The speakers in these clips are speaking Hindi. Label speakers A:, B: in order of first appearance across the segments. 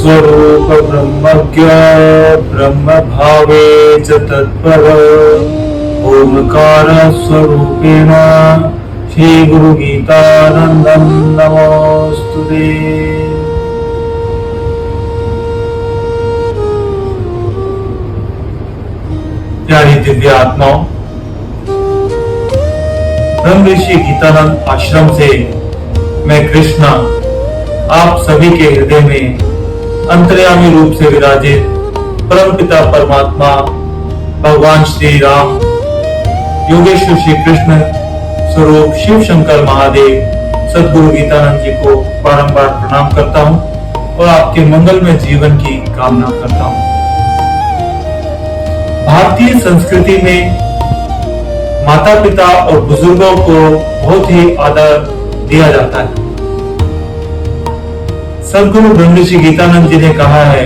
A: स्वरूप ब्रह्मज्ञ ब्रह्म भावे च तत्पर ओंकार स्वरूपेण श्री गुरु गीतानंदं नमोस्तुते। प्यारी दिव्य आत्माओं, ब्रह्म ऋषि गीतानंद आश्रम से मैं कृष्णा आप सभी के हृदय में अंतर्यामी रूप से विराजित परम पिता परमात्मा भगवान श्री राम, योगेश्वर श्री कृष्ण स्वरूप शिव शंकर महादेव सद्गुरु गीतानंद जी को बारंबार प्रणाम करता हूँ और आपके मंगलमय जीवन की कामना करता हूँ। भारतीय संस्कृति में माता पिता और बुजुर्गों को बहुत ही आदर दिया जाता है। सद्गुरु ब्रह्म ऋषि गीतानंद जी ने कहा है,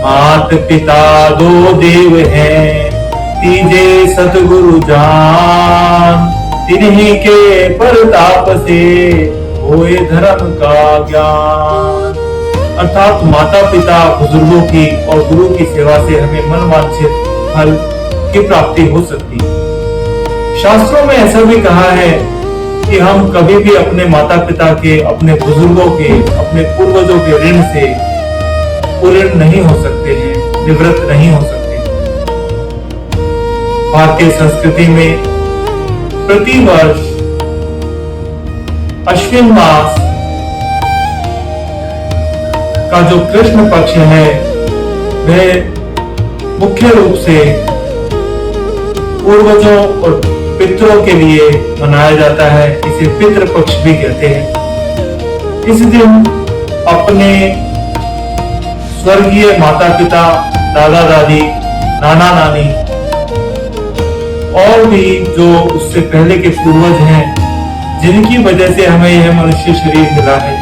A: मात पिता दो देव हैं, तीजे सतगुरु जान, तिन्हीं के परताप से होए धर्म का ज्ञान। अर्थात माता पिता बुजुर्गों की और गुरु की सेवा से हमें मनवांछित फल की प्राप्ति हो सकती है। शास्त्रों में ऐसा भी कहा है कि हम कभी भी अपने माता पिता के, अपने बुजुर्गों के, अपने पूर्वजों के ऋण से पूर्ण नहीं हो सकते हैं, निवृत्त नहीं हो सकते। भारतीय संस्कृति में प्रतिवर्ष अश्विन मास का जो कृष्ण पक्ष है वह मुख्य रूप से पूर्वजों और पितरों के लिए मनाया जाता है। इसे पितृ पक्ष भी कहते हैं। इस दिन अपने स्वर्गीय माता पिता, दादा दादी, नाना नानी और भी जो उससे पहले के पूर्वज हैं, जिनकी वजह से हमें यह मनुष्य शरीर मिला है,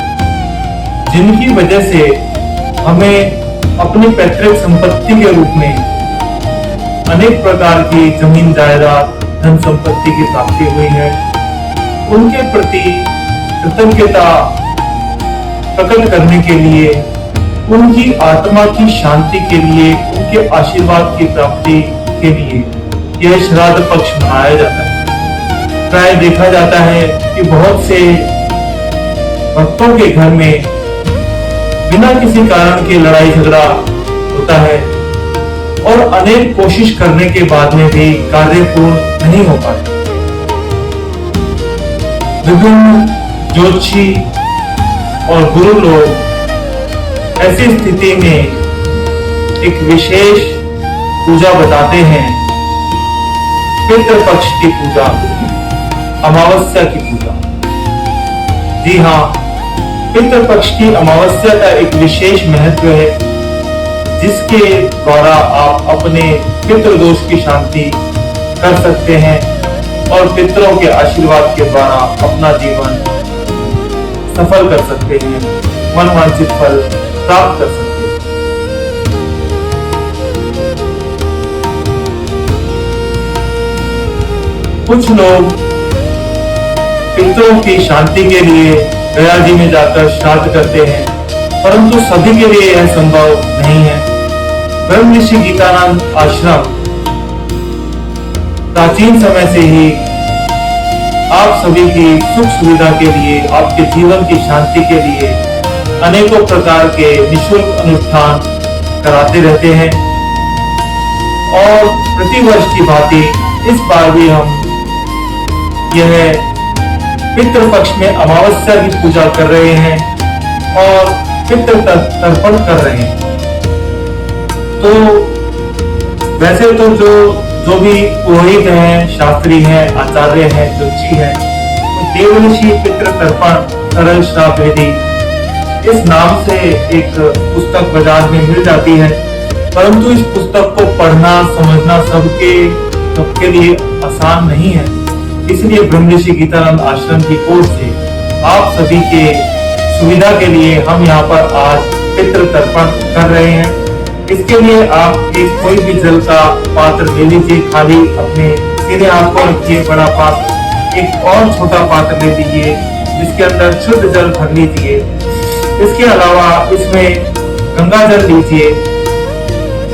A: जिनकी वजह से हमें अपनी पैतृक संपत्ति के रूप में अनेक प्रकार की जमीन जायदाद, धन संपत्ति की प्राप्ति हुई है, उनके प्रति कृतज्ञता प्रकट करने के लिए, उनकी आत्मा की शांति के लिए, उनके आशीर्वाद की प्राप्ति के लिए यह श्राद्ध पक्ष मनाया जाता है। प्राय देखा जाता है कि बहुत से भक्तों के घर में बिना किसी कारण के लड़ाई झगड़ा होता है और अनेक कोशिश करने के बाद में भी कार्य पूर्ण नहीं हो पाता। विभिन्न ज्योतिषी और गुरु लोग ऐसी स्थिति में एक विशेष पूजा बताते हैं, पितृपक्ष की पूजा, अमावस्या की पूजा। जी हाँ, पितृपक्ष की अमावस्या का एक विशेष महत्व है, जिसके द्वारा आप अपने पितृदोष की शांति कर सकते हैं और पितरों के आशीर्वाद के द्वारा अपना जीवन सफल कर सकते हैं, मनवांछित फल प्राप्त कर सकते हैं। कुछ लोग पितरों की शांति के लिए गया जी में जाकर श्राद्ध करते हैं, परंतु सभी के लिए यह संभव नहीं है। ब्रह्म ऋषि गीतानंद आश्रम प्राचीन समय से ही आप सभी की सुख सुविधा के लिए, आपके जीवन की शांति के लिए अनेकों प्रकार के निःशुल्क अनुष्ठान कराते रहते हैं और प्रतिवर्ष की भांति इस बार भी हम यह पितृपक्ष में अमावस्या की पूजा कर रहे हैं और पितृ तर्पण कर रहे हैं। तो वैसे तो जो भी पुरोहित हैं, शास्त्री हैं, आचार्य हैं, ज्योतिषी हैं, तो देवऋषि पितृ तर्पण सरल श्राद्ध विधि इस नाम से एक पुस्तक बाजार में मिल जाती है, परंतु इस पुस्तक को पढ़ना समझना सबके लिए आसान नहीं है। इसलिए ब्रह्म ऋषि गीतानंद आश्रम की ओर से आप सभी के सुविधा के लिए हम यहाँ पर आज पितृ तर्पण कर रहे हैं। इसके लिए आप एक कोई भी जल का पात्र ले लीजिए, खाली अपने सीधे हाथ को रखिए, बड़ा पात्र, एक और छोटा पात्र ले लीजिए जिसके अंदर शुद्ध जल भर लीजिए। इसके अलावा इसमें गंगा जल लीजिए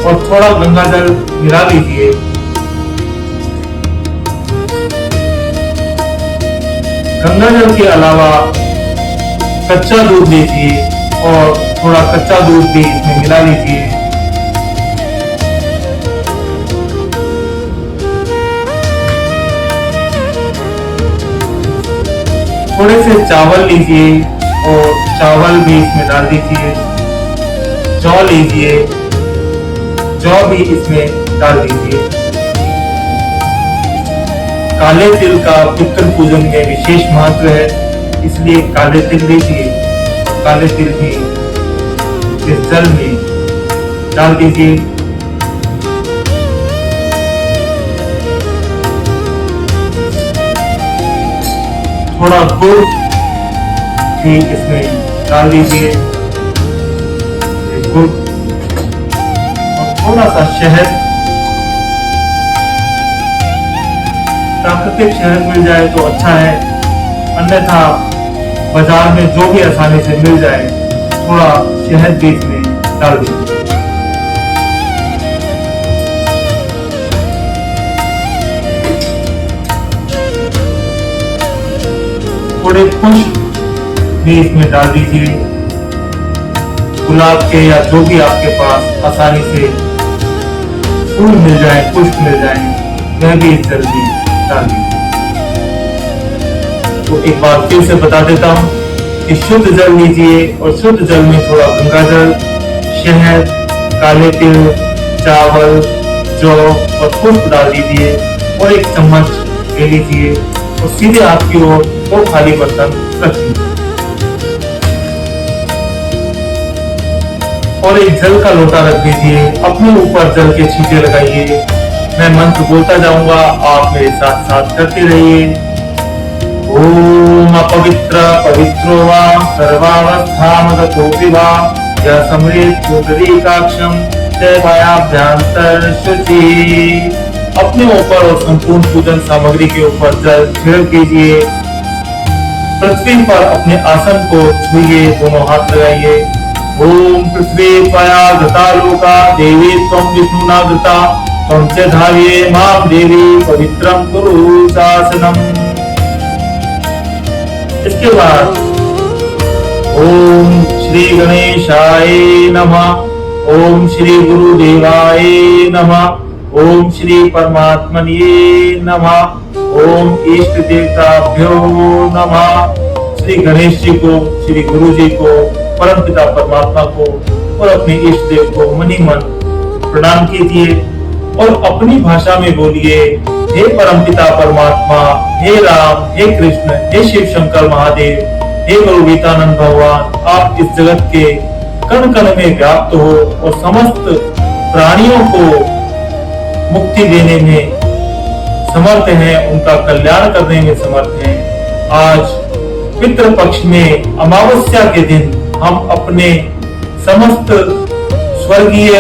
A: और थोड़ा गंगा जल मिला लीजिए। गंगा जल के अलावा कच्चा दूध लीजिए और थोड़ा कच्चा दूध भी इसमें मिला लीजिए। थोड़े से चावल लीजिए और चावल भी इसमें डाल दीजिए। जौ लीजिए, जौ भी इसमें डाल दीजिए। काले तिल का पितृ पूजन में विशेष महत्व है, इसलिए काले तिल लीजिए। काले तिल भी इस जल में डाल दीजिए। थोड़ा गुड़ भी इसमें डाल दीजिए, गुड़ और थोड़ा सा शहद। प्राकृतिक शहद मिल जाए तो अच्छा है, अन्यथा बाजार में जो भी आसानी से मिल जाए थोड़ा शहद भी इसमें डाल दीजिए। थोड़े पुष्प भी इसमें डाल दीजिए, गुलाब के या जो भी आपके पास आसानी से फूल मिल जाए, पुष्प मिल जाए, वह भी इस जल में डाल दीजिए। तो एक बार फिर से बता देता हूँ कि शुद्ध जल लीजिए और शुद्ध जल में थोड़ा गंगा जल, शहद, काले तिल, चावल, जौ और पुष्प डाल दीजिए और एक चम्मच ले लीजिए और सीधे आपकी ओर वो खाली बर्तन रख दीजिए और एक जल का लोटा रख दीजिए। अपने ऊपर जल के छींटे लगाइए। मैं मंत्र बोलता जाऊंगा, आप मेरे साथ साथ करते रहिए। ओम अपवित्र पवित्रो वा सर्वावस्थामगतोऽपि वा यः समृत् पुंडरीकाक्षं दैवाभ्यंतर शुचि। अपने ऊपर और संपूर्ण पूजन सामग्री के ऊपर जल छिड़क दीजिए। पृथ्वी पर अपने आसन को छुइए, दोनों हाथ लगाइए। ओम पृथ्वी त्वया गता लोका देवी त्वं विष्णुना गता त्वं च धार्ये मां देवी पवित्रं कुरु शासनम्। इसके बाद ओम श्री गणेशाय नमः, ओम श्री गुरुदेवाय नमः, ओम श्री परमात्मने नमः, ओम इष्ट देवताभ्यो नमः। श्री गणेश जी को, श्री गुरु जी को, परमपिता परमात्मा को और अपने इष्ट देव को मनी मन प्रणाम कीजिए और अपनी भाषा में बोलिए, हे परमपिता परमात्मा, हे राम, हे कृष्ण, हे शिव शंकर महादेव, हे गुरु गीतानंद भगवान, आप इस जगत के कण कण में व्याप्त हो और समस्त प्राणियों को मुक्ति देने में समर्थ हैं, उनका कल्याण करने में समर्थ हैं। आज पितृ पक्ष में अमावस्या के दिन हम अपने समस्त स्वर्गीय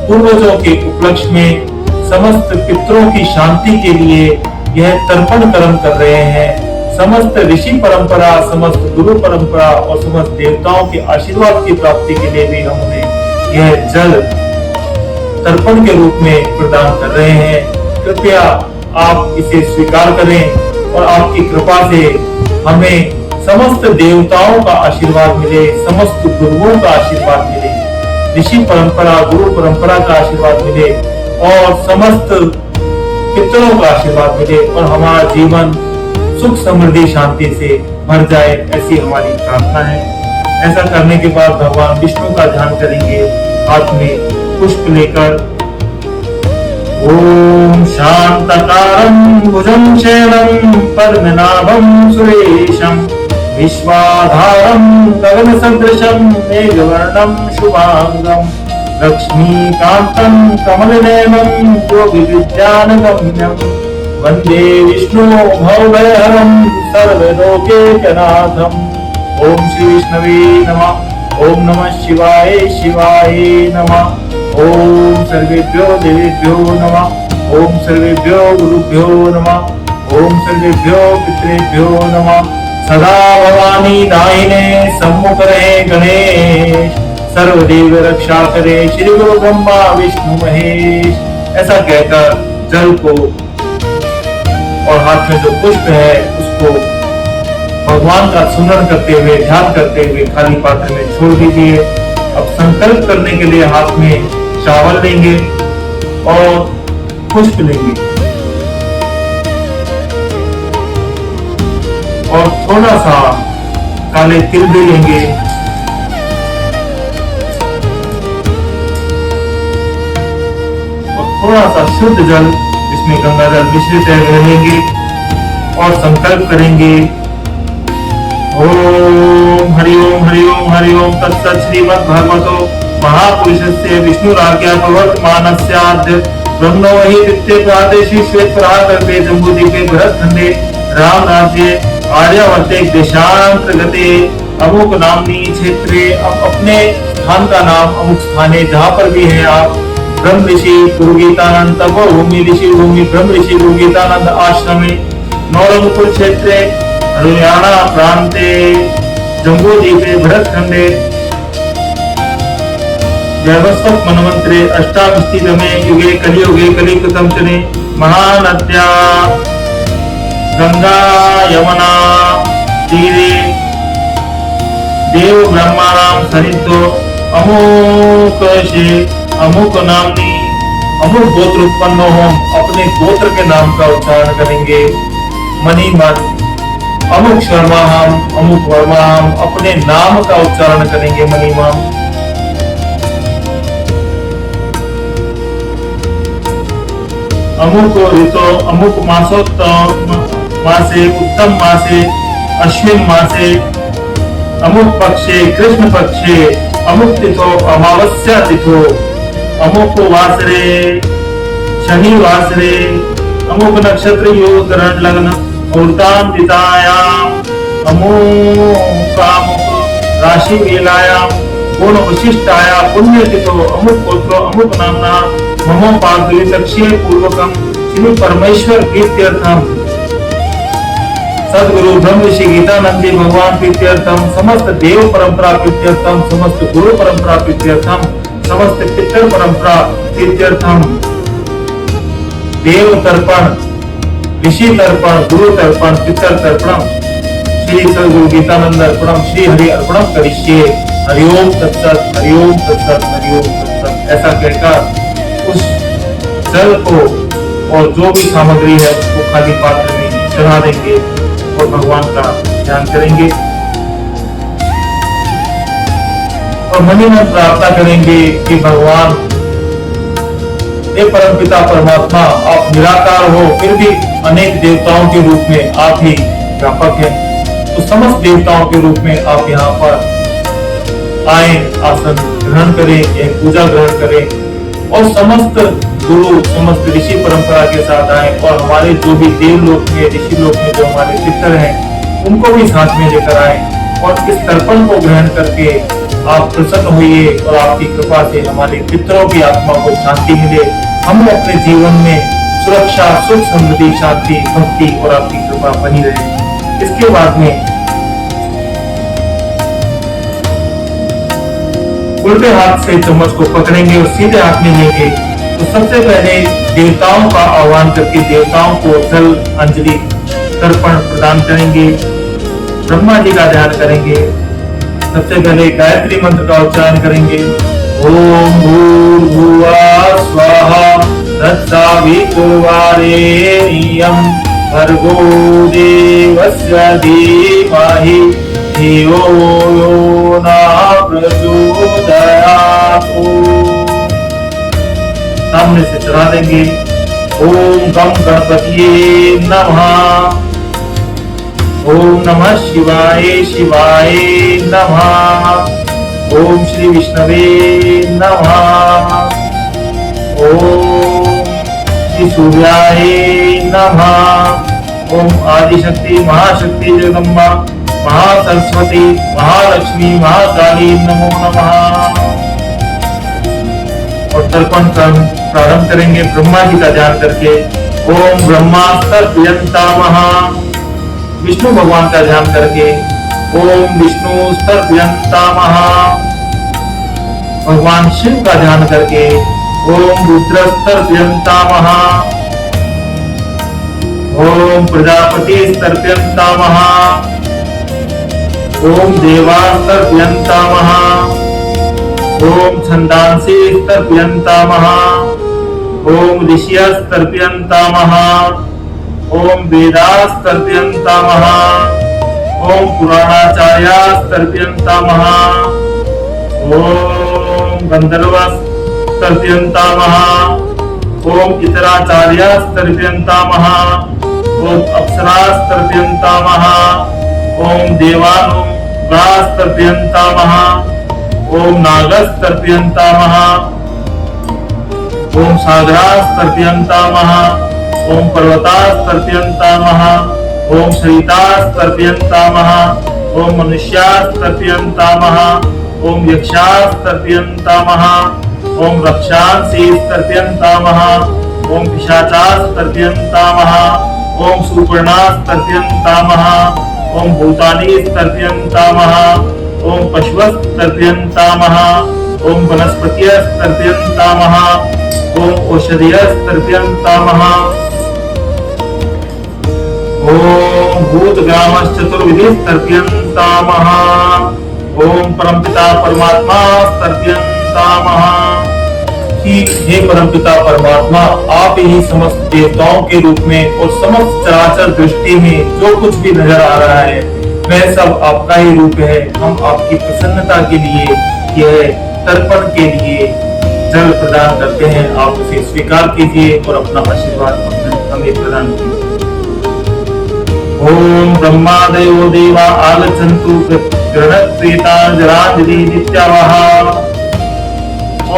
A: पूर्वजों के उपलक्ष्य में समस्त पितरों की शांति के लिए यह तर्पण कर्म कर रहे हैं। समस्त ऋषि परंपरा, समस्त गुरु परंपरा और समस्त देवताओं के आशीर्वाद की प्राप्ति के लिए भी हम उन्हें यह जल तर्पण के रूप में प्रदान कर रहे हैं। कृपया आप इसे स्वीकार करें और आपकी कृपा से हमें समस्त देवताओं का आशीर्वाद मिले, समस्त गुरुओं का आशीर्वाद मिले, ऋषि परंपरा, गुरु परंपरा का आशीर्वाद मिले और समस्त पितरों का आशीर्वाद मिले और हमारा जीवन सुख समृद्धि शांति से भर जाए, ऐसी हमारी प्रार्थना है। ऐसा करने के बाद भगवान विष्णु का ध्यान करेंगे, हाथ में पुष्प लेकर। ओम शांतकारं भुजं शयनं पद्मनाभं सुरेशं विश्वाधारं गगनसदृशं मेघवर्णं शुभांगं लक्ष्मीकान्तं कमलनयनं योगिविद्यानगम्यं वन्दे विष्णु भवभयहरं सर्वलोकैकनाथम्। ओम श्री विष्णवे नमः। ओम नमः शिवाय शिवाय नमः। ओम सर्वेभ्यो देवेभ्यो नमः। ओम सर्वेभ्यो गुरुभ्यो नमः। ओम सर्वेभ्यो पितृभ्यो नमः। सदा भवानी दाहिने सम्मुख रहे गणेश, सर्वदेव रक्षा करे श्री गुरु ब्रह्मा विष्णु महेश। ऐसा कहकर जल को और हाथ में जो पुष्प है उसको भगवान का स्मरण करते हुए, ध्यान करते हुए खाली पात्र में छोड़ दीजिए। अब संकल्प करने के लिए हाथ में चावल लेंगे और पुष्प लेंगे और थोड़ा सा काले तिल भी लेंगे और थोड़ा सा शुद्ध जल जिसमें गंगा जल मिश्रित है वह लेंगे और संकल्प करेंगे ओम हरि ओम तत्सत् श्रीमद् भगवतो महापुरुषस्य विष्णुराज्ञा प्रवर्तमानस्याद्य ब्रह्मणो हि द्वितीये प्रादेशिक श्वेत प्राकल्पे जम्बूद्वीपे भरतखंडे राम राज्ये आर्यावर्ते देशांतर्गते अमुक नामनी क्षेत्रे। अब अपने स्थान का नाम अमुक स्थाने जहाँ पर भी है आप ब्रह्म ऋषि गुरु गीतानंद तपोभूमि ऋषि भूमि ब्रह्म ऋषि गुरु गीतानंद आश्रमे नौरंगपुर क्षेत्रे हरियाणा प्रांते जम्बूद्वीपे भरतखंडे वैवस्वत मन्वंतरे अष्टादशमे युगे कलियुगे कलियुगं चने महानद्या गंगा यमुना तीरे देव ब्रह्माणां सन्निधौ अमुक नामनी अमुक गोत्र उत्पन्न हो। अपने गोत्र के नाम का उच्चारण करेंगे। मणिमत अमुक शर्मा हम अमुक वर्मा हम अपने नाम का उच्चारण करेंगे। मणिमम अमुक ऋतो अमुक मासोत्तम मासे उत्तम मासे अश्विन मासे अमुक पक्षे कृष्ण पक्षे अमुक तिथो अमावस्या तिथो अमुक वासरे शनि वासरे अमुक नक्षत्र योग ग्रहण लग्न मुहूर्ताम दितायाम अमुक राशि वेलायाम पूर्ण विशिष्टाया पुण्य तिथो अमुक गोत्रो अमुक नामना ममो पादुलितक्षे पूर्वकम श्री परमेश्वर प्रीत्यर्थम सदगुरु ब्रह्म ऋषि गीतानंद जी भगवान प्रीत्यर्थम समस्त देव परंपरा प्रीत्यर्थम समस्त गुरु परंपरा प्रीत्यर्थम समस्त पितर परंपरा प्रीत्यर्थम देव तर्पण ऋषि तर्पण गुरु तर्पण पितर तर्पणम श्री सदगुरु गीतानंद अर्पणम श्री हरि अर्पणम करिष्ये। हरिओम तत्सत् हरिओम तत्सत् हरिओम तत्सत्। ऐसा कहकर उस जल को और जो भी सामग्री है उसको खाली पात्र में चढ़ा देंगे और भगवान का ध्यान करेंगे और मन ही मन प्रार्थना करेंगे कि भगवान हे परमपिता परमात्मा आप निराकार हो फिर भी अनेक देवताओं के रूप में आप ही व्यापक हैं। तो समस्त देवताओं के रूप में आप यहाँ पर आए, आसन ग्रहण करें, एक पूजा ग्रहण करें और समस्त गुरु समस्त ऋषि परंपरा के साथ आए और हमारे जो भी देवलोक में ऋषि लोक में जो हमारे पितर हैं उनको भी साथ में लेकर आए और इस तर्पण को ग्रहण करके आप प्रसन्न होइए और आपकी कृपा से हमारे पितरों की आत्मा को शांति मिले। हम अपने जीवन में सुरक्षा सुख समृद्धि शांति भक्ति और आपकी कृपा बनी रहे। इसके बाद में उल्टे हाथ से चम्मच को पकड़ेंगे और सीधे हाथ में लेंगे। तो सबसे पहले देवताओं का आह्वान करके देवताओं को जल अंजलि तर्पण प्रदान करेंगे। ब्रह्मा जी का ध्यान करेंगे। सबसे पहले गायत्री मंत्र का उच्चारण करेंगे। ओम भूर्भुवः स्वाहा तत्सवितुर्वरेण्यं भर्गो देवस्य धीमहि धियो यो नः प्रचोदयात्। सामने से चढ़ा देंगे। ओम गम गणपतिये नमः। ओम नमः शिवाय शिवाय नमः। ओम श्री विष्णवे नमः। ओम श्री सूर्याय नमः। ओम आदिशक्ति महाशक्ति जगदम्बा महासरस्वती महालक्ष्मी महाकाली नमो नमः। और तर्पण प्रारंभ करेंगे ब्रह्मा जी का ध्यान करके। ओम ब्रह्मास्तर्पयन्तामः। विष्णु भगवान का ध्यान करके। ओम विष्णुस्तर्पयन्तामः। भगवान शिव का ध्यान करके ओम रुद्रस्तर्प्यंतामः, ओम प्रजापतिस्तर्प्यंतामः, ओम देवास्तर्प्यंतामः, ओम छंदांसीस्तर्प्यंतामः, ओम ऋषियस्तर्प्यंतामः, ओम वेदास्तर्प्यंतामः, ओम पुराणाचार्यास्तर्प्यंतामः, ओम गंधर्वस्तर्प्यंतामः, ओम इतराचार्यास्तर्प्यंतामः, ओम अप्सरास्तर्प्यंतामः, ओम देवानुगास्तर्प्यंतामः, ओम नागस्तर्प्यंतामः, ओम सागरास्तर्प्यंतामः, ओम पर्वतास्तर्प्यंतामः, ओम सरितास्तर्प्यंतामः, ओम मनुष्यास्तर्प्यंतामः, ओम यक्षास्तर्प्यंतामः, ओम रक्षांसीस्तर्प्यंतामः, ओम पिशाचास्तर्प्यंतामः, ओम सुपर्णास्तर्प्यंतामः, ओम भूतानीस्तर्प्यंतामः, ओम पशवस्तर्प्यंतामः, ओम वनस्पतियस्तर्प्यंतामः, ओम औषधीयस्तर्प्यंतामः, ओम भूतग्रामश्चतुर्विधिस्तर्प्यंतामः, ओम परमपिता परमात्मा स्तर्प्यंतामः। कि हे परमपिता परमात्मा, आप ही समस्त देवताओं के रूप में और समस्त चराचर दृष्टि में जो कुछ भी नजर आ रहा है वह सब आपका ही रूप है। हम आपकी प्रसन्नता के लिए यह तर्पण के लिए जल प्रदान करते हैं, आप उसे स्वीकार कीजिए और अपना आशीर्वाद हमें प्रदान कीजिए। ओम ब्रह्मादयो देवा आगच्छन्तु गृह्णत्वेतांजलांजलि नित्यावः।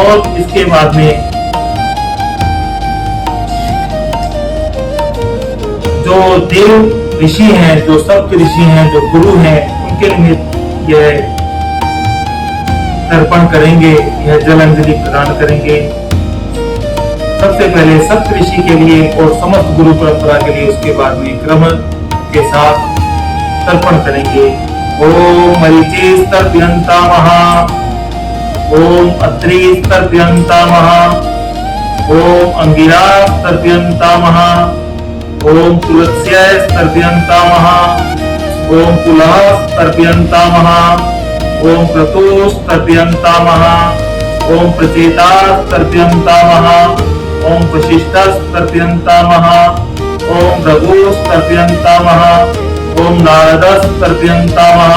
A: और इसके बाद में जो देव ऋषि हैं, जो सप्त ऋषि हैं, जो गुरु हैं, उनके निमित्त यह तर्पण करेंगे, यह जल अंजलि प्रदान करेंगे। सबसे पहले सप्त ऋषि के लिए और समस्त गुरु परंपरा के लिए, उसके बाद में क्रम के साथ तर्पण करेंगे। ओम मरीचिस्तर्प्यंतामः, ओम अत्रिस्तर्प्यंतामः, ओम अंगिरास्तर्प्यंतामः, ओम तुलस्यस्तर्प्यंतामः, ओम पुलहस्तर्प्यंतामः, ओम क्रतुस्तर्प्यंतामः, ओम प्रचेतास्तर्प्यंतामः, ओम वशिष्ठस्तर्प्यंतामः, ओम रघुस्तर्प्यंतामः, ओम नारदस्तर्प्यंतामः,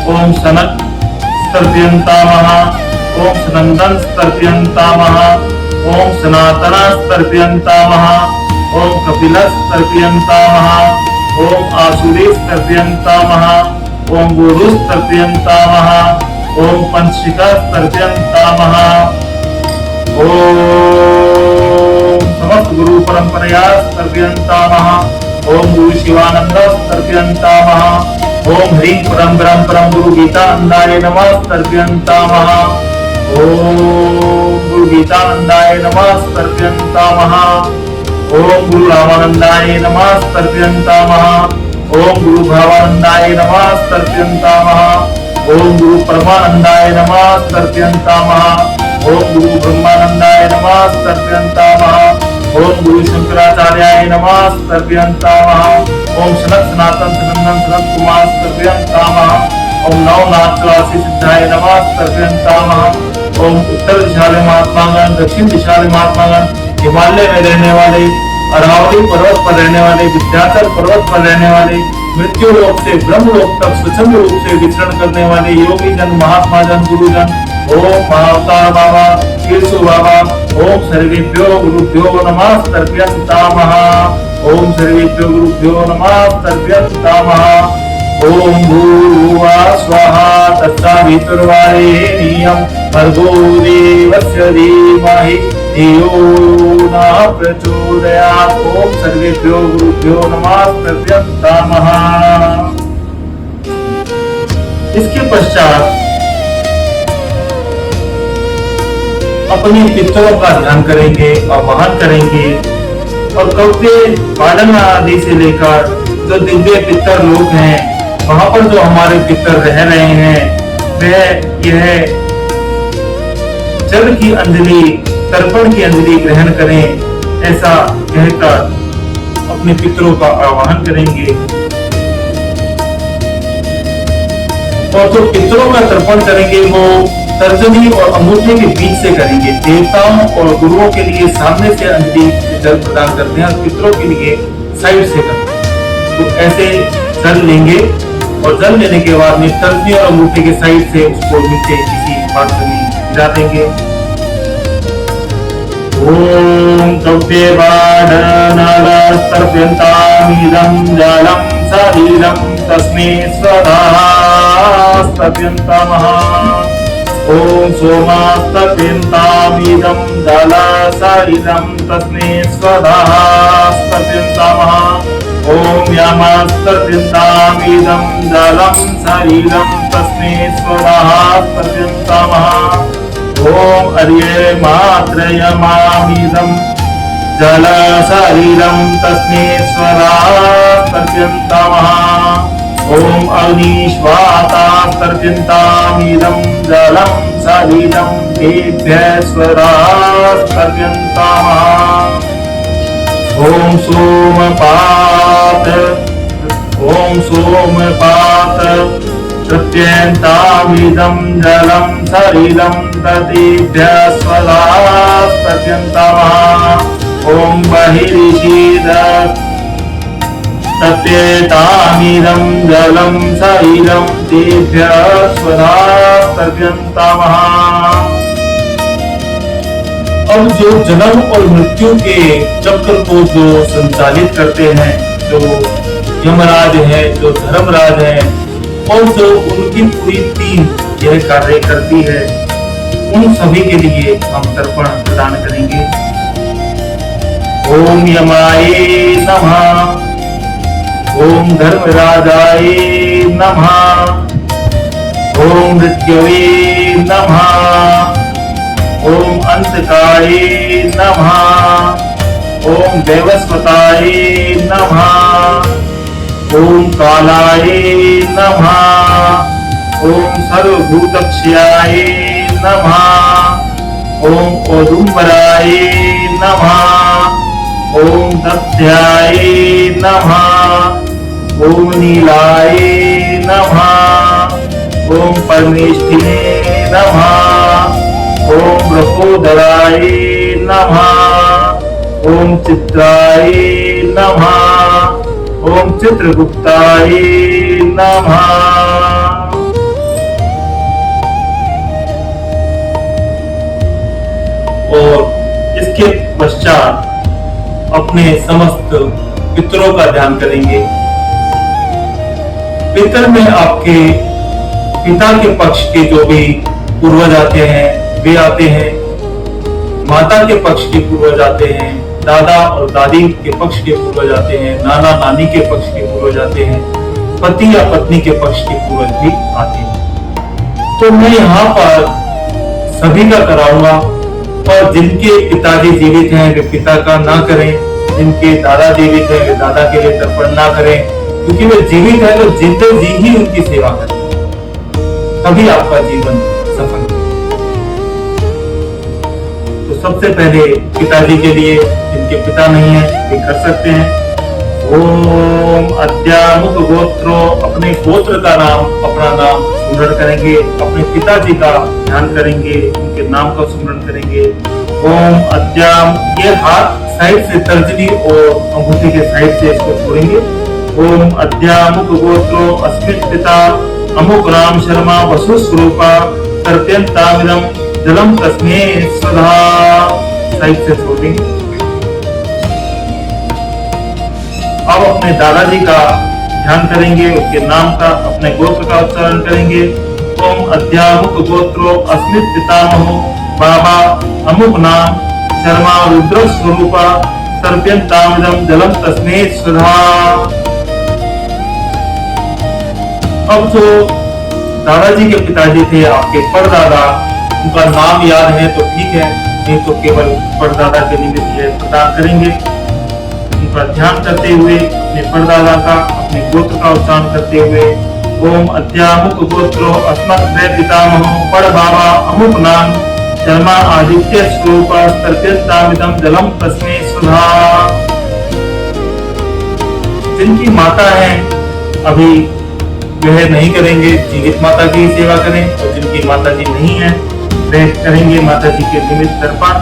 A: ओम सनकस्तर्प्यंतामः, ओम सनंदनस्तर्प्यंतामः, ओम सनातनस्तर्प्यंतामः, ओम कपिलस्तर्प्यंतामः, ओम आसुरीस्तर्प्यंतामः, ओम गुरुस्तर्प्यंतामः, ओम पंचशिखस्तर्प्यंतामः। ओम समस्त गुरु परंपरया स्तर्प्यंतामः, ओम गुरु शिवानंदस्तर्प्यंतामः, ओम ह्रीं परम ब्रह्म परम गुरु गीतानंदाय नमः स्तर्प्यंतामः, ओम गुरु गीतानंदाय नमः स्तर्प्यंतामः, ओम गुरु रामानंदाय नमः स्तर्प्यंतामः, ओम गुरु भावानंदाय नमः स्तर्प्यंतामः, ओम गुरु परमानंदाय नमः स्तर्प्यंतामः, ओम गुरु ब्रह्मानंदाय नमः स्तर्प्यंतामः, ओम गुरु शंकराचार्याय नमः स्तर्प्यंतामः, ओम सनत सनातन सनंदन सनत कुमार स्तर्प्यंतामः, ओम नवनाथ चौरासी सिद्धाय नमः स्तर्प्यंतामः, ओम उत्तर दिशाले महात्मागण, दक्षिण दिशाले महात्मागण, हिमालय में रहने वाले, अरावली पर्वत पर रहने वाले, विंध्याचल पर्वत पर रहने वाले, मृत्यु लोक से ब्रह्म लोक तक स्वच्छंद रूप से विचरण करने वाले योगी जन, महात्मा जन, गुरुजन, ओम महाअवतार बाबा, केशव बाबा, ओम सर्वेभ्यो गुरुभ्यो नमः स्तर्प्यंतामः, ओम सर्वेभ्यो गुरुभ्यो नमः स्तर्प्यंतामः। ओम भूर्भुवः स्वाहा तत्सवितुर्वरेण्यं भर्गो देवस्य धीमहि धियो नः प्रचोदयात्। ओम सर्वेभ्यो गुरुभ्यो नमः स्तर्प्यंतामः। इसके पश्चात अपने पितरों का ध्यान करेंगे, आवाहन करेंगे और कौवे पालन आदि से लेकर जो दिव्य पितर लोग हैं, वहां पर जो हमारे पितर रह रहे हैं, वह यह जल की अंजलि, तर्पण की अंजलि ग्रहण करें, ऐसा कहकर अपने पितरों का आह्वान करेंगे। और जो पितरों का तर्पण करेंगे वो तर्जनी और अंगूठे के बीच से करेंगे। देवताओं और गुरुओं के लिए सामने से अंजलि जल प्रदान करते हैं और पितरों के लिए साइड से करते हैं। तो ऐसे जल लेंगे और जल लेने के बाद में तर्जनी और अंगूठे के साइड से उसको नीचे किसी पात्र में गिरा देंगे। ओम तव्येवाडनलस्तर्प्यन्तामिदं जलं शरीरं तस्मै स्वधास्तर्प्यन्तमः। ओम सोमास्तर्प्यन्तामिदं जलशरीरं तस्मै स्वधास्तर्प्यन्तमः। ओम यमस्तर्प्यन्तामिदं जलं शरीरं तस्मै स्वधास्तर्प्यन्तमः। ओम अर्यमात्रयमामिदं जलशरीरं तस्मै स्वधास्तर्प्यन्तमः। ओम अग्निश्वातास्तर्प्यन्तामिदं जलं शरीरं तेभ्यः स्वधास्तर्प्यन्तमः। ओम सोमपात तृप्यन्तामिदं जलं शरीरं ततेभ्यः स्वधास्तर्प्यन्तमः। ओम बहिर्षीद तप्येतामिदं जलं शरीरं तेभ्यः स्वधास्तर्प्यन्तमः। अब जो जन्म और मृत्यु के चक्र को जो संचालित करते हैं, जो यमराज है, जो धर्मराज है और जो उनकी पूरी टीम यह कार्य करती है, उन सभी के लिए हम तर्पण प्रदान करेंगे। ओम यमाय नमः। ओम धर्मराजाय नमः। ओम मृत्युवे नमः। ओम अंतकाय नमः। ओम वैवस्वताय नमः। ओम कालाय नमः। ओम सर्वभूतक्षयाय नमः। ओम औदुम्बराय नमः। ओम दत्याय नमः। ओम नीलाय नमः। ओम परमेष्ठिने नमः। ओम ब्रह्मोदराय नमः। ओम चित्राय नमः। ओम चित्रगुप्ताय नमः। और इसके पश्चात अपने समस्त पितरों का ध्यान करेंगे। पितर में आपके पिता के पक्ष के जो भी पूर्वज आते हैं वे आते हैं, माता के पक्ष के पूर्वज आते हैं, दादा और दादी के पक्ष के पूर्वज आते हैं, नाना नानी के पक्ष के पूर्वज आते हैं, पति या पत्नी के पक्ष के पूर्वज भी आते हैं। तो मैं यहाँ पर सभी का कराऊंगा और जिनके पिताजी जीवित हैं वे पिता का ना करें, जिनके दादा जीवित हैं वे दादा के लिए तर्पण ना करें, क्योंकि वे जीवित है तो जिंदे जी ही उनकी सेवा करें, तभी आपका जीवन सफल है। तो सबसे पहले पिताजी के लिए, जिनके पिता नहीं है वे कर सकते हैं। ओम अद्यामुख गोत्रो, अपने गोत्र का नाम, अपना नाम सुमरण करेंगे, अपने पिताजी का ध्यान करेंगे, उनके नाम का सुमरण करेंगे। ओम अद्याम, ये हाथ साइड से तर्जनी और अंगूठे के साइड से इसको छोड़ेंगे। ओम अद्यामुख गोत्रो अस्मिन् पिता अमुक राम शर्मा वसु स्वरूपा तर्प्यन्तामिदं जलम तस्मै स्वधा, साइड से छोड़ेंगे। अब अपने दादाजी का ध्यान करेंगे, उसके नाम का, अपने गोत्र का उच्चारण करेंगे। ओम अद्यामुख गोत्रो अस्मिन् पितामहो बाबा अमुक नाम शर्मा रुद्र स्वरूपा तर्प्यन्तामिदं जलम तस्मै स्वधा। अब जो दादाजी के पिताजी थे, आपके परदादा, उनका नाम याद है तो ठीक है, नहीं तो केवल परदादा के निमित्त यह प्रदान करेंगे। उनका ध्यान करते हुए अपने परदादा का, अपने गोत्र का उच्चारण करते हुए ओम अद्यामुख गोत्रो अस्मत् पितामहो पड़ बाबा अमुक नाम शर्मा आदित्य स्वरूप तर्प्यतामिदं जलम तस्मै सुधा। जिनकी माता है अभी वह नहीं करेंगे, जीवित माता की सेवा करें, और जिनकी माता जी नहीं है वह करेंगे माता जी के निमित्त तर्पण।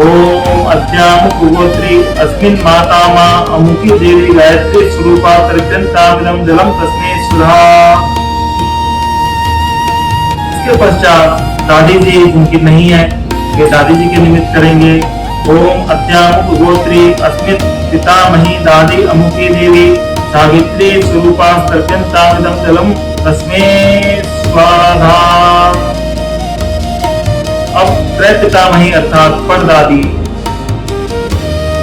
A: ओम अद्यामुख गोत्री अस्मिन् माता मां अमुकी देवी गायत्री स्वरूपा तर्प्यतामिदं जलम तस्मै सुधा। इसके पश्चात दादी जी जिनकी नहीं है वे दादी जी के निमित्त करेंगे। ओम अद्यामुख गोत्री अस्मिन् पितामही दादी अमुकी देवी सावित्री स्वरूपा तर्प्यतामिदं जलम तस्मै स्वाहा। अब प्रपितामही अर्थात परदादी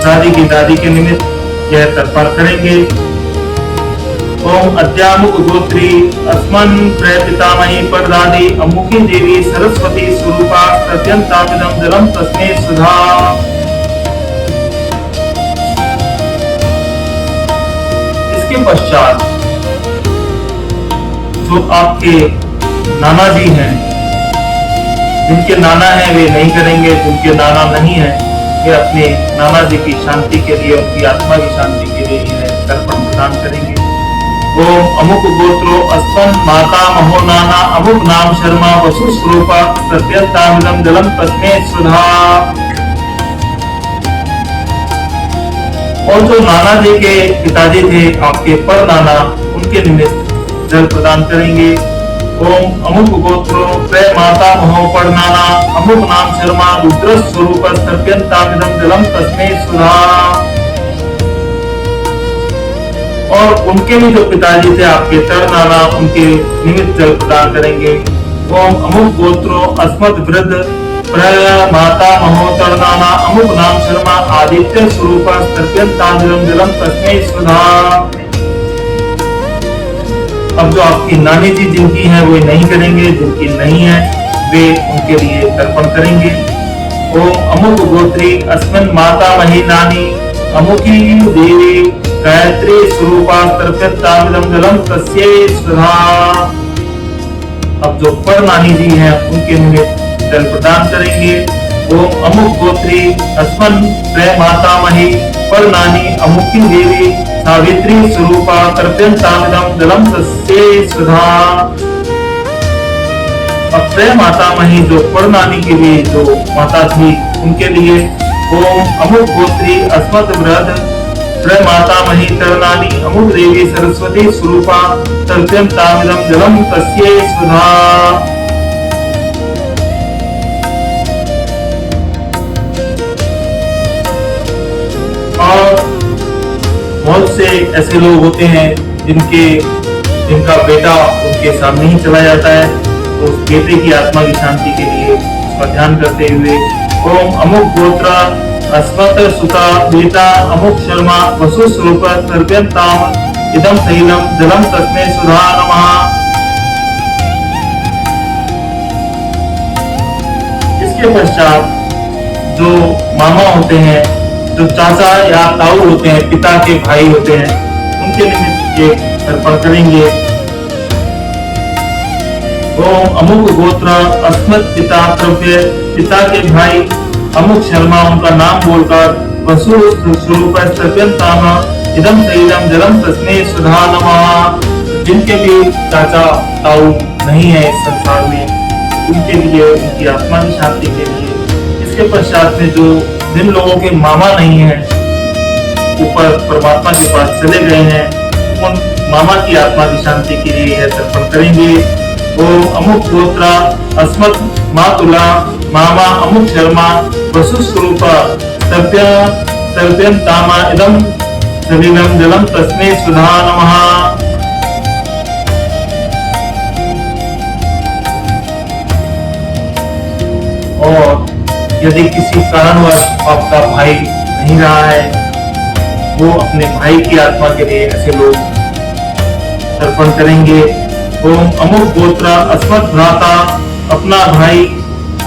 A: दादी की दादी के निमित्त यह तर्पण करेंगे। ओम अद्यामुख गोत्री अस्मन् प्रपितामही परदादी अमुकी देवी सरस्वती स्वरूपा तर्प्यतामिदं जलम तस्मै सुधा। इसके पश्चात जो आपके नाना जी हैं, जिनके नाना है वे नहीं करेंगे, जिनके नाना नहीं है वे अपने नाना जी की शांति के लिए, उनकी आत्मा की शांति के लिए यह तर्पण प्रदान करेंगे। ओम अमुक गोत्रो अस्मन् माता महो नाना अमुक नाम शर्मा वसु स्वरूपा तर्प्यतामिदं जलम तस्मै सुधा। और जो नाना जी के पिताजी थे आपके पर नाना, उनके निमित्त जल प्रदान करेंगे। ओम अमुक गोत्रो प्रे माता महो पर नाना अमुक नाम शर्मा रुद्र स्वरूप तर्प्यतामिदं जलम तस्मै सुधा। और उनके भी जो पिताजी थे आपके तर नाना, उनके निमित्त जल प्रदान करेंगे। ओम अमुक गोत्रो अस्मत् वृद्ध प्र माता महो तर नाना अमुक नाम शर्मा आदित्य स्वरूप तर्प्यतामिदं जलम तस्मै सुधा। अब जो आपकी नानी जी जिनकी है वो नहीं करेंगे, जिनकी नहीं है वे उनके लिए तर्पण करेंगे। ओम अमुक गोत्री अस्मिन् माता मही नानी अमुकी देवी गायत्री स्वरूपा तर्प्यतामिदं जलम तस्यै सुधा। अब जो पर नानी जी हैं उनके निमित्त जल प्रदान करेंगे। ओम अमुक गोत्री अस्मन् प्र माता मही पर नानी अमुकी देवी सावित्री स्वरूपा तर्प्यतामिदं जलम तस्यै सुधा। अब प्रे माता मही जो पर नानी के लिए जो माता थी उनके लिए ओम अमुक गोत्री अस्मत् वृद्ध प्र माता मही तर नानी अमुक देवी सरस्वती स्वरूपा तर्प्यतामिदं जलम तस्यै सुधा। और बहुत से ऐसे लोग होते हैं जिनका बेटा उनके सामने ही चला जाता है, तो उस बेटे की आत्मा की शांति के लिए उसका ध्यान करते हुए ओम अमुक गोत्र अस्मत् सुता बेटा अमुक शर्मा वसु स्वरूप तर्प्यताम इदं तैलम जलम तस्मै सुधा नमः। इसके पश्चात जो मामा होते हैं, जो चाचा या ताऊ होते हैं, पिता के भाई होते हैं, उनके निमित्त एक तर्पण करेंगे। ओम अमुक गोत्र अस्मत् पिता द्रव्य पिता के भाई अमुक शर्मा, उनका नाम बोलकर वसु स्वरूप तर्प्यताम इदं तैलम जलम तस्मै सुधा नमः। जिनके भी चाचा ताऊ नहीं है इस संसार में, उनके लिए, उनकी आत्मा की शांति के लिए। इसके पश्चात में जो जिन लोगों के मामा नहीं है, ऊपर परमात्मा के पास चले गए हैं, उन मामा की आत्मा की शांति के लिए यह तर्पण करेंगे। ओम अमुक गोत्रा अस्मत् मातुला मामा अमुक शर्मा वसु स्वरूप तर्प्यताम इदं सलिलं जलम तस्मै सुधा नमः। और यदि किसी कारणवश आपका भाई नहीं रहा है, वो अपने भाई की आत्मा के लिए ऐसे लोग तर्पण करेंगे। ओम अमुक गोत्र अस्मत् भ्राता अपना भाई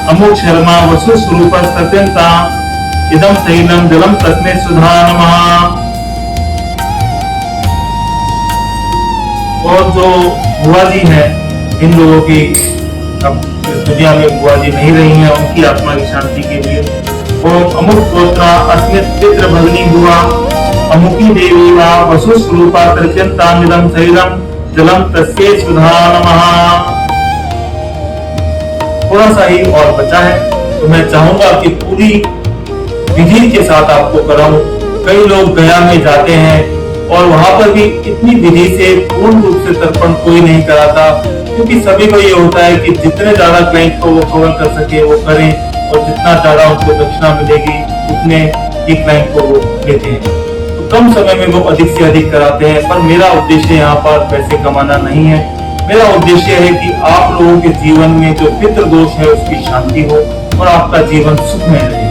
A: अमुक शर्मा वसु स्वरूप तर्प्यताम इदं तैलम जलम तस्मै सुधा नमः। और जो बुआ जी हैं, इन लोगों की अब इस दुनिया में बुआ जी नहीं रही हैं, उनकी आत्मा की शांति के लिए ओम अमुक गोत्रा अस्मित पितृ भगनी बुआ अमुकी देवी वा वसु स्वरूपा तर्क्यंतामिदं शरीरम जलम तस्यै सुधा नमः। थोड़ा सा ही और बचा है, तो मैं चाहूंगा कि पूरी विधि के साथ आपको कराऊं। कई लोग गया में जाते हैं और वहां पर भी इतनी विधि से पूर्ण रूप से तर्पण कोई नहीं कराता, क्योंकि सभी को ये होता है कि जितने ज्यादा क्लाइंट को वो कवर कर सके वो करें, और जितना ज्यादा उनको दक्षिणा मिलेगी उतने ही क्लाइंट को वो लेते हैं। तो कम समय में वो अधिक से अधिक कराते हैं, पर मेरा उद्देश्य यहाँ पर पैसे कमाना नहीं है। मेरा उद्देश्य है कि आप लोगों के जीवन में जो पितृ दोष है उसकी शांति हो और आपका जीवन सुखमय रहे,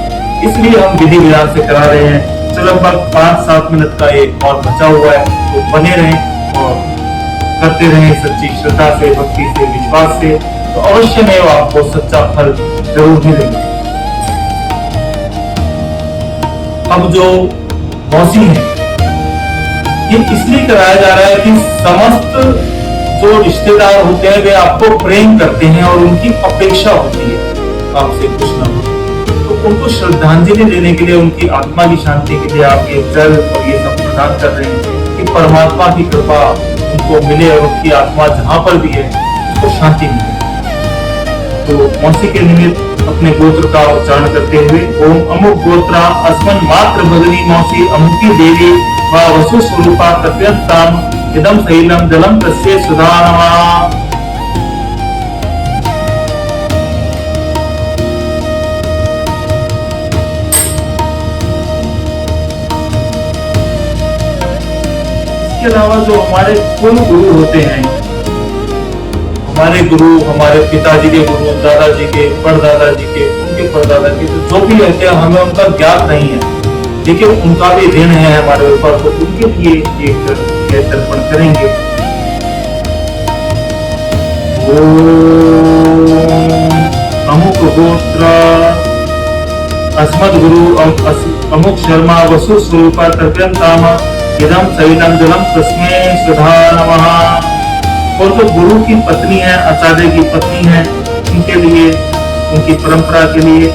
A: इसलिए हम विधि विधान से करा रहे हैं। तो लगभग 5-7 मिनट का ये और बचा हुआ है, तो बने रहें और करते रहें सच्ची श्रद्धा से, भक्ति से, विश्वास से, तो अवश्य में आपको सच्चा फल जरूर मिलेगा। अब जो मौसी है ये इसलिए कराया जा रहा है कि समस्त जो रिश्तेदार होते हैं वे आपको प्रेम करते हैं और उनकी अपेक्षा होती है आपसे कुछ ना हो, तो उनको श्रद्धांजलि देने के लिए, उनकी आत्मा की शांति के लिए आप ये जल और ये सब प्रदान कर रहे हैं कि परमात्मा की कृपा उनको मिले और उनकी आत्मा जहां पर भी है उसको शांति मिले। तो मौसी के निमित्त अपने गोत्र का उच्चारण करते हुए ओम अमुक गोत्रा अस्मन मात्र भगनी मौसी अमुकी देवी व वसु स्वरूपा तप्यंताम इदं शैलम जलम तस्यै सुधा नमः। इसके अलावा जो हमारे कुल गुरु होते हैं, हमारे गुरु, हमारे पिताजी के गुरु, दादाजी के, परदादा जी के, उनके परदादा के, तो जो भी रहते हैं हमें उनका ज्ञात नहीं है, लेकिन उनका भी ऋण है हमारे ऊपर, तो उनके लिए एक तर्पण करेंगे। अमुक गोत्र अस्मद गुरु अमुक शर्मा वसु स्वरूपा तर्पयंताम इदं शैलम जलम तस्मै सुधा नमः। और जो गुरु की पत्नी है, आचार्य की पत्नी है, उनके लिए, उनकी परंपरा के लिए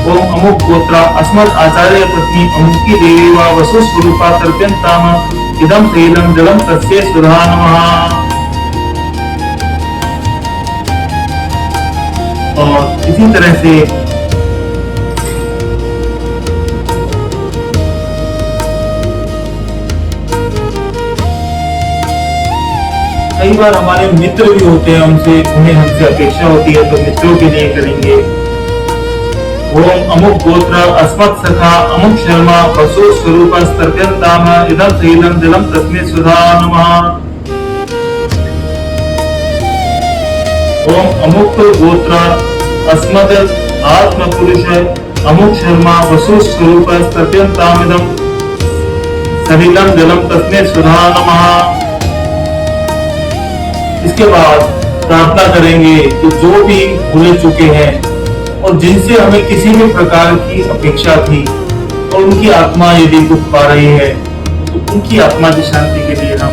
A: ओम अमुक गोत्रा अस्मद आचार्य पत्नी अमुकी देवी वा वसु स्वरूपा तर्पयंताम इदं शैलम जलम तस्यै सुधा नमः। और इसी तरह से कई बार हमारे मित्र भी होते हैं, उन्हें हमसे अपेक्षा होती है, तो मित्रों के लिए करेंगे। ओम अमुक गोत्र अस्मत् सखा अमुक शर्मा वसु स्वरूप तर्पयंताम इदं शैलम जलम तस्मै सुधा नमः। ओम अमुक गोत्र अस्मद आत्म पुरुष अमुक शर्मा वसु स्वरूप तर्पयंताम इदं शैलम जलम तस्मै सुधा नमः। इसके बाद प्रार्थना करेंगे कि जो भी भूले चुके हैं और जिनसे हमें किसी भी प्रकार की अपेक्षा थी और उनकी आत्मा यदि दुख पा रही है, तो उनकी आत्मा की शांति के लिए हम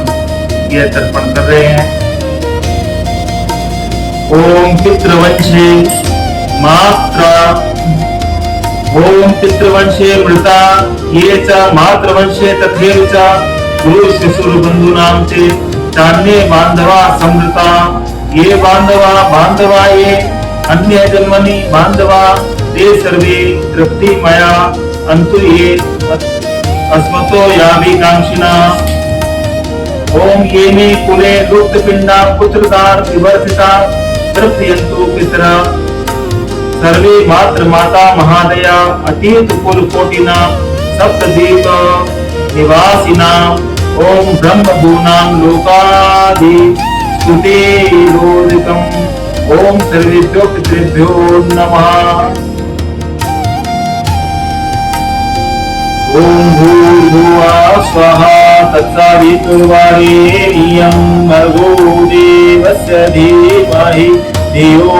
A: यह तर्पण कर रहे हैं। ओम पितृवंशे मात्रा ओम पितृवंशे मृता ये च मातृवंशे तथैव च गुरु शिशुर बंधूनां च चान्ये बांधवा समृता ये बांधवा ये अन्य जन्मनि बांधवा ते सर्वे तृप्ति मया अंतु ये अस्मतो यावि कांक्षिणा। ओम ये मे कुले लुप्त पिंडा पुत्रदार विवर्धिता तृप्यन्तु पितरा सर्वे मात्र माता महादया अतीत कुल कोटिना सप्तद्वीप निवासिना। ओम ब्रह्म भूनां लोकादि स्तुतिरोदिकम्। ओम सर्वेभ्यो पितृभ्यो नमः। ओम भूर्भुवः स्वः तत्सवितुर्वरेण्यं भर्गो देवस्य धीमहि धियो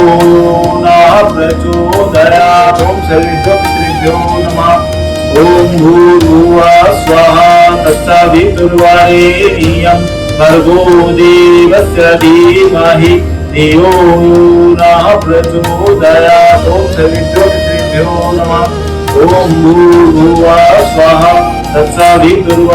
A: नः प्रचोदयात्। ओम सर्वेभ्यो पितृभ्यो नमः। ओम भूर्भुवः स्वः तत्सवितुर्वरेण्यं भर्गो देवस्य धीमहि धियो यो नः प्रचोदयात्। ओम सर्वेभ्यो पितृभ्यो नमः। ओम भूर्भुवः स्वः तत्सवितुर्वरेण्यं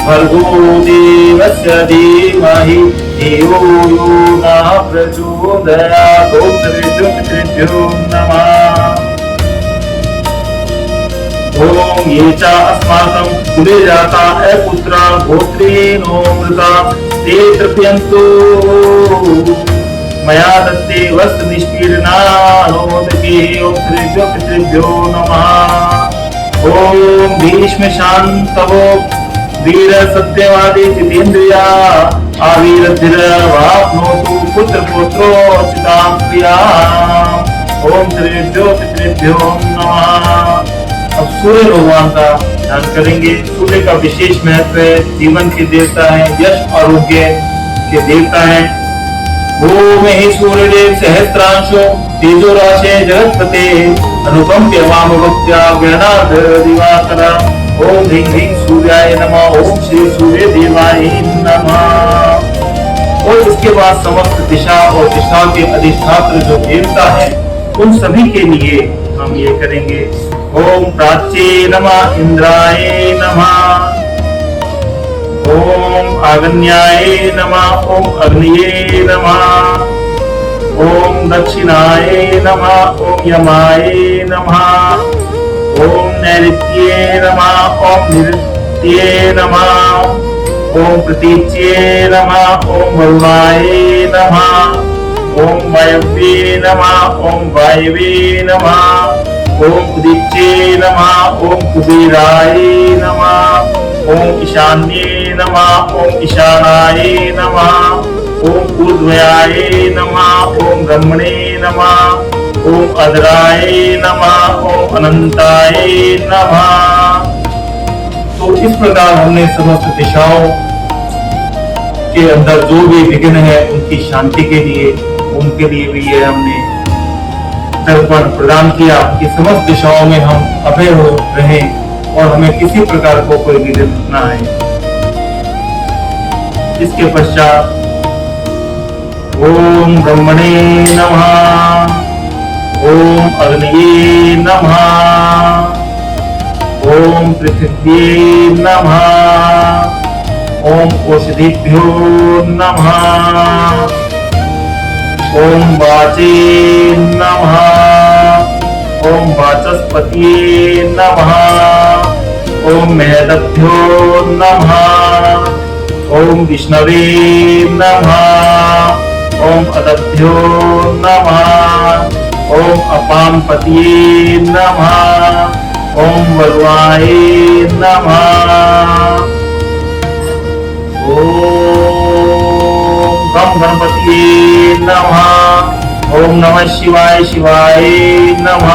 A: भर्गो देवस्य धीमहि धियो यो नः प्रचोदयात्। ओम सर्वेभ्यो पितृभ्यो नमः। ओम ये च अस्माकं कुले जाता अपुत्रा गोत्रेणो मृता ते तृप्यन्तु मया दत्ते वस्त्र निष्पीडनानोदके। ओम श्रीभ्यो पितृभ्यो नमः। ओम भीष्म शान्तवो वीर सत्यवादी जितेन्द्रिया आवीरधिरवाप्नोतु पुत्र पुत्रोचितां प्रियाम्। ओम श्रीभ्यो पितृभ्यो नमः। अब सूर्य भगवान का ध्यान करेंगे। सूर्य का विशेष महत्व है, जीवन के देवता है, यश आरोग्य के देवता है। ओम हि सूर्यदेव सहस्रांशो तेजो राशे जगत्पते अनुकंप्य वाम भक्त्या ज्ञानार्थ दिवाकर। ओम ह्रीं ह्रीं सूर्याय नमः। ओम श्री सूर्य देवाय नमः। और इसके बाद समस्त दिशा और दिशा के अधिष्ठात्र जो देवता है उन सभी के लिए हम ये करेंगे। ओम प्राच्ये नमः इंद्राय नमः। ओम आग्न्याय नमः। ओम अग्नये नमः। ओम दक्षिणाय नमः। ओम यमाय नमः। ओम नैऋत्ये नमः। ओम निऋत्ये नमः। ओम प्रतीच्ये नमः। ओम वरुणाय नमः। ओम वायव्ये नमः। ओम वायवे नमः। ओम उदिच्ये नमः। ओम कुबेराय नमः। ओम ईशान्ये नमः। ओम ईशानाय नमः। ओम ऊर्ध्वयाय नमः। ओम ब्रह्मणे नमः। ओम अधराय नमः। ओम अनंताय नमः। तो इस प्रकार हमने समस्त दिशाओं के अंदर जो भी विघ्न है उनकी शांति के लिए, उनके लिए भी ये हमने तर्पण प्रदान किया कि समस्त दिशाओं में हम अभय हो रहें और हमें किसी प्रकार को कोई विघ्न न आए। इसके पश्चात ओम ब्रह्मणे नमः। ओम अग्नये नमः। ओम पृथिव्ये नमः। ओम औषधिभ्यो नमः। ओम वाचे नमः। ओम वाचस्पतिये नमः। ओम मेदभ्यो नमः। ओम विष्णवे नमः। ओम अदभ्यो नमः। ओम अपामपतिये नमः। ओम वरुणाय नमः। ओम गणपतिये नमः। ओम नमः शिवाय शिवाय नमः।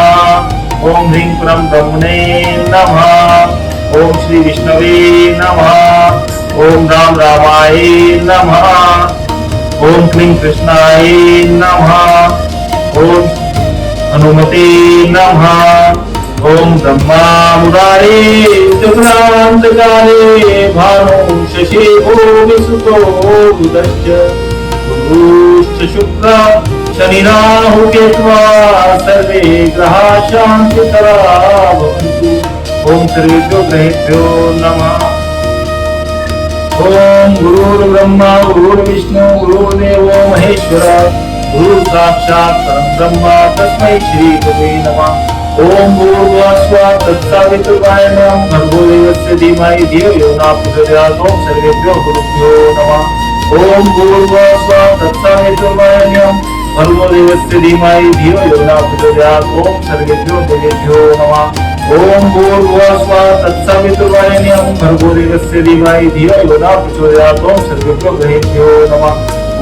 A: ओम ह्रीं परम ब्रह्मणे नमः। ओम श्री विष्णवे नमः। ओम राम रामाय नमः। ओम क्लीं कृष्णाय नमः। ओम हनुमते नमः। ओम ब्रह्मा मुरारे चतुरांतकाले भानु शशि भूमिसुतो बुधश्च गुरुश्च शुक्र शनि राहु केतुः सर्वे ग्रहाः शान्तिकराः भवन्तु। ओम सर्वेभ्यो ग्रहेभ्यो नमः। ओम गुरुर्ब्रह्मा गुरुर्विष्णु गुरुर्देवो महेश्वरः गुरु साक्षात् परं ब्रह्म तस्मै श्री गुरवे नमः। ओम भूर्भुवस्सुवः तत्सवितुर्वरेण्यं भर्गो देवस्य धीमहि धियो यो नः प्रचोदयात्। ओम सर्वेभ्यो गुरुभ्यो नमः। ओम भूर्भुवस्सुवः तत्सवितुर्वरेण्यं भर्गो देवस्य धीमहि धियो यो नः प्रचोदयात्। ओम सर्वेभ्यो गुरुभ्यो नमः। ओम भूर्भुवस्सुवः तत्सवितुर्वरेण्यं भर्गो देवस्य धीमहि धियो यो नः प्रचोदयात्। ओम सर्वेभ्यो गुरुभ्यो नमः।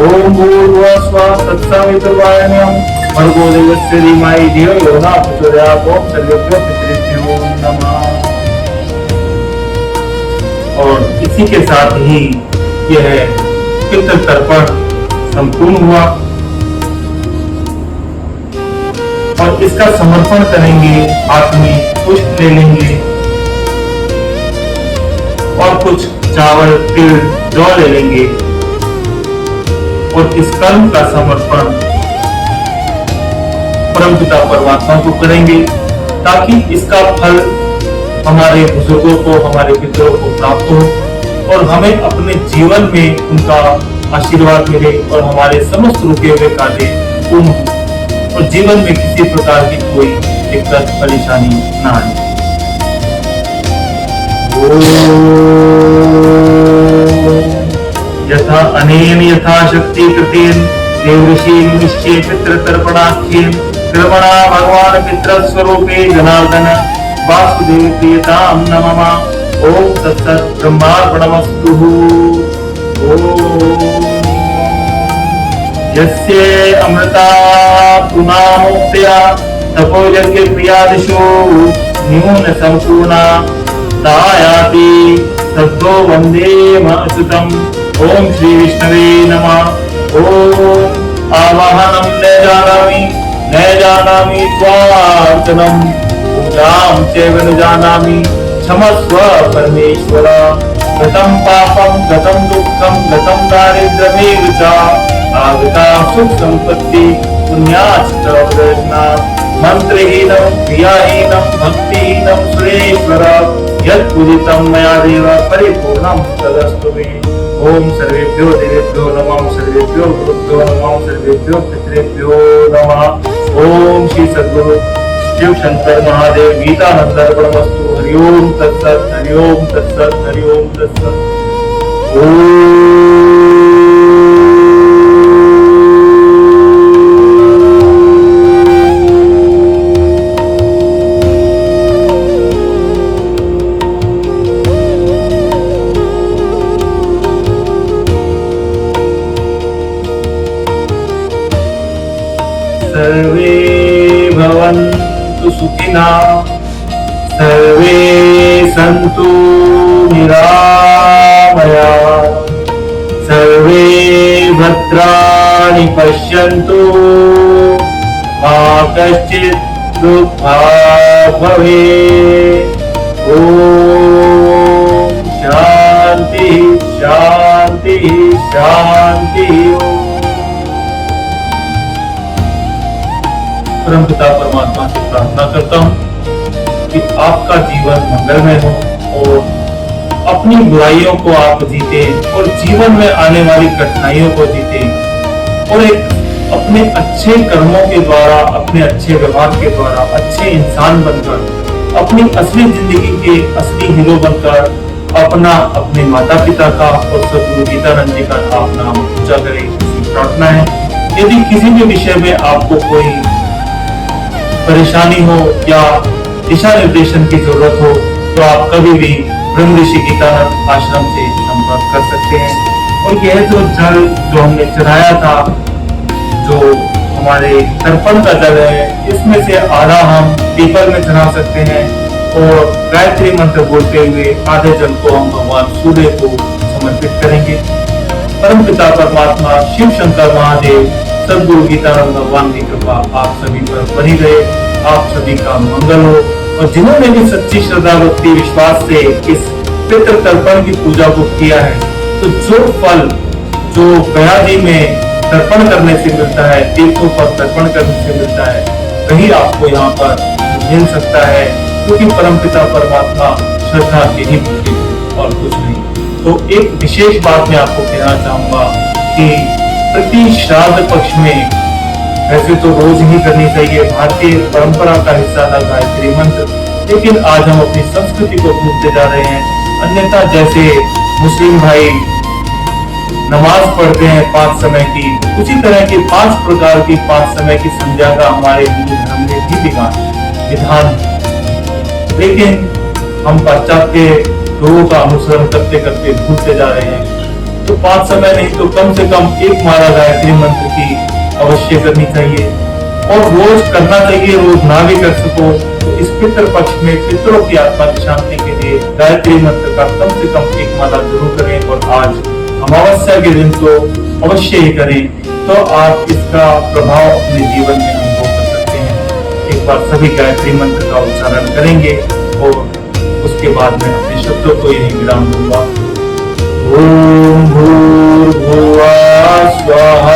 A: ओम भूर्भुवस्सुवः तत्सवितुर्वरेण्यं भर्गो देवस्य धीमहि धियो यो नः प्रचोदयात्। ओम सर्वेभ्यो पितृभ्यो नमः। और इसी के साथ ही यह पितृ तर्पण संपूर्ण हुआ और इसका समर्पण करेंगे। हाथ में पुष्प ले लेंगे और कुछ चावल तिल जौ ले लेंगे और इस कर्म का समर्पण परमपिता परमात्मा को करेंगे, ताकि इसका फल हमारे बुजुर्गों को, हमारे पितरों को प्राप्त हो और हमें अपने जीवन में उनका आशीर्वाद मिले और हमारे समस्त रुके हुए कार्य पूर्ण हो और जीवन में किसी प्रकार की कोई दिक्कत परेशानी न आए। यथा अनेन यथा शक्ति कृतेन देवऋषि निश्चय पितृ तर्पणाख्येन कर्मणा भगवान पितृ स्वरूपे जनार्दन वासुदेव प्रियतां नमः। ओम तत्सत् ब्रह्मार्पणमस्तु। यस्य अमृता पुनामोक्त्या तपोयज्ञ क्रियादिषु न्यून संपूर्णा तायाति तद्धो वन्दे अच्युतम्। ओम श्री विष्णवे नमः। ओम आवाहनं न जानामि त्वार्चनं पूजां चैव न जानामि क्षमस्व परमेश्वर। गतं पापं गतं दुःखं गतं दारिद्र्यमेव च आगता सुख संपत्ति पुण्याश्च प्रयत्नात् मंत्रहीनं क्रियाहीनं भक्तिहीनं सुरेश्वर यत्पूजितं मया देव परिपूर्णं तदस्तु मे। ओम सर्वेभ्यो देवेभ्यो नमः। सर्वेभ्यो गुरुभ्यो नमः। सर्वेभ्यो पितृभ्यो नमः। ओम श्री सद्गुरु शिव शंकर महादेव गीतानंद अर्पणमस्तु। हरि ओम तत्सत्। हरि ओम तत्सत्। हरि ओम तत्सत्। ओम सर्वे भवन्तु सुखिनः। सर्वे सन्तु निरामयाः। सर्वे भद्राणि पश्यन्तु मा कश्चित् दुःखात् भवेत्। ॐ शान्ति शान्ति शान्तिः। परमपिता परमात्मा से प्रार्थना करता हूँ कि आपका जीवन मंगलमय हो और अपनी बुराइयों को आप जीते और जीवन में आने वाली कठिनाइयों को जीते और एक अपने अच्छे कर्मों के द्वारा, अपने अच्छे व्यवहार के द्वारा अच्छे इंसान बनकर अपनी असली जिंदगी के असली हीरो बनकर अपना, अपने माता पिता का और सद्गुरु गीतानंद जी का आप नाम ऊंचा करें। प्रार्थना है यदि किसी भी विषय में आपको कोई परेशानी हो या दिशा निर्देशन की जरूरत हो तो आप कभी भी ब्रह्म ऋषि गीतानंद आश्रम से संपर्क कर सकते हैं। और यह जो जल जो हमने चढ़ाया था, जो हमारे तर्पण का जल है, इसमें से आधा हम पीपल में चढ़ा सकते हैं और गायत्री मंत्र बोलते हुए आधे जल को हम भगवान सूर्य को समर्पित करेंगे। परम पिता परमात्मा शिव शंकर महादेव सद्गुरु गीतानंद भगवान की कृपा आप सभी पर बनी रहे। आप सभी का मंगल हो और जिन्होंने भी सच्ची श्रद्धा भक्ति विश्वास से इस पितृ तर्पण की पूजा को किया है, तो जो फल जो गया जी में तर्पण करने से मिलता है, तीर्थों पर तर्पण करने से मिलता है, वही आपको यहाँ पर मिल सकता है, क्योंकि परमपिता परमात्मा श्रद्धा के ही प्रतीक और कुछ नहीं। तो एक विशेष बात मैं आपको कहना चाहूंगा कि प्रति श्राद्ध पक्ष में वैसे तो रोज ही करनी चाहिए, भारतीय परंपरा का हिस्सा था गायत्री मंत्र, लेकिन आज हम अपनी संस्कृति को भूलते जा रहे हैं। अन्यथा जैसे मुस्लिम भाई नमाज पढ़ते हैं 5 समय की, उसी तरह की 5 प्रकार की 5 समय की संध्या का हमारे हिंदू धर्म में भी विधान है, लेकिन हम पाश्चात्य लोगों का अनुसरण करते करते भूलते जा रहे हैं। तो 5 समय नहीं तो कम से कम एक माला गायत्री मंत्र की अवश्य करनी चाहिए और रोज करना चाहिए। रोज ना भी कर सको तो इस पितृ पक्ष में पितरों की आत्मा की शांति के लिए गायत्री मंत्र का कम से कम एक माला जरूर करें और आज अमावस्या के दिन तो अवश्य ही करें, तो आप इसका प्रभाव अपने जीवन में अनुभव कर सकते हैं। एक बार सभी गायत्री मंत्र का उच्चारण करेंगे और उसके बाद मैं अपने शब्दों को यही विराम दूंगा। ओम भूर्भुवः स्वः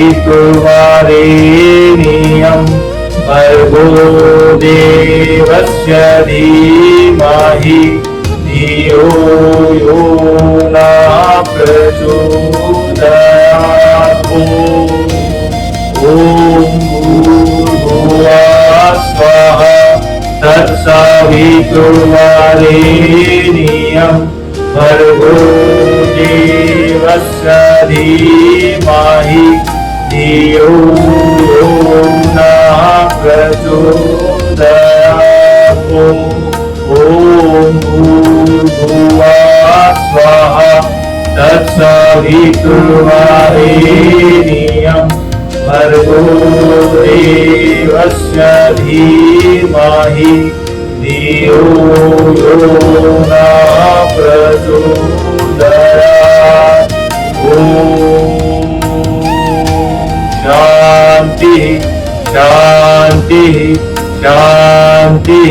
A: सवितुर्वरेण्यं भर्गो देवस्य धीमहि धियो यो नः प्रचोदयात्। ॐ भूर्भुवः स्वः तत्सवितुर्वरेण्यं भर्गो देवस्य धीमहि धियो यो नः प्रचोदयात्। ॐ भूर्भुवः स्वः तत्सवितुर्वरेण्यं भर्गो देवस्य धीमहि धियो यो नः प्रचोदयात्। ॐ शान्ति शान्ति शान्तिः।